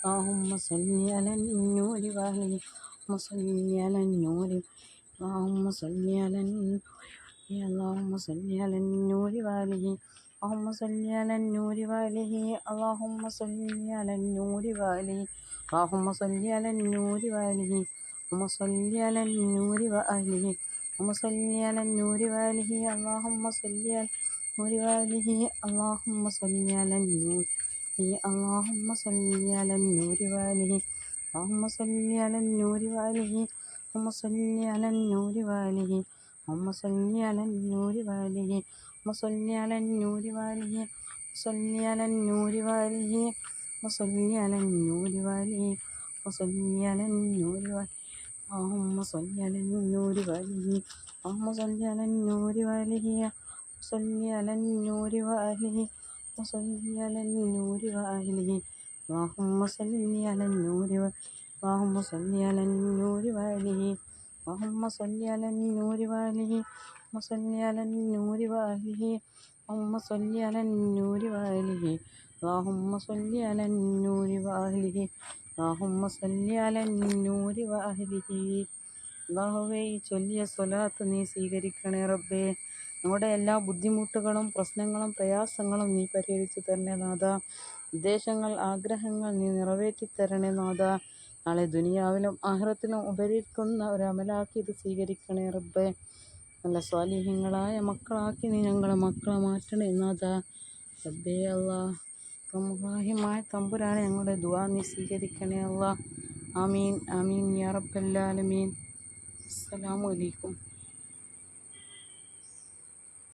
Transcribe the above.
اللهم صل على النور وأهله اللهم صل على النور اللهم صل على النور اللهم صل على النور وآله اللهم صل على النور وآله اللهم صل على النور وآله اللهم صل على النور وآله اللهم صل على النور وآله اللهم صل على النور وآله اللهم صل على النور وآله اللهم صل على النور اللهم صل على النور وآله اللهم صل على النور وآله اللهم صل على النور وآله اللهم صل على النور وآله اللهم صل على النور وآله صل على النور وآله وصل على النور وآله وصل على النور وآله اللهم صل على النور وآله اللهم صل على النور وآله وصل على النور وآله وصل على النور وآله اللهم صل على النور اللهم صل على النور وآله اللهم صل على النور وآله وصل على النور وآله اللهم صل على النور وآله اللهم صل على النور وآله اللهم صل على النور وآله അല്ലാഹുവേ, ഈ ചൊല്ലിയ സ്വലാത്ത് നീ സ്വീകരിക്കണേ റബ്ബേ. നമ്മുടെ എല്ലാ ബുദ്ധിമുട്ടുകളും പ്രശ്നങ്ങളും പ്രയാസങ്ങളും നീ പരിഹരിച്ചു തരണേ നാഥ. ഉദ്ദേശങ്ങൾ ആഗ്രഹങ്ങൾ നീ നിറവേറ്റി തരണേ നാഥ. നാളെ ദുനിയാവിലും ആഖിറത്തിലും ഉപകരിക്കുന്ന ഒരു അമലാക്കി ഇത് സ്വീകരിക്കണേ റബ്ബേ. നല്ല സ്വാലിഹ്യങ്ങളായ മക്കളാക്കി നീ ഞങ്ങളെ മക്കളെ മാറ്റണേ നാഥ. റബ്ബേ അല്ലാഹ് റഹ്മാനായ തമ്പുരാനെ, ഞങ്ങളുടെ ദുആ നീ സ്വീകരിക്കണേ അല്ലാഹ്. ആമീൻ ആമീൻ യാ റബ്ബൽ ആലമീൻ. അസ്സലാമു അലൈക്കും.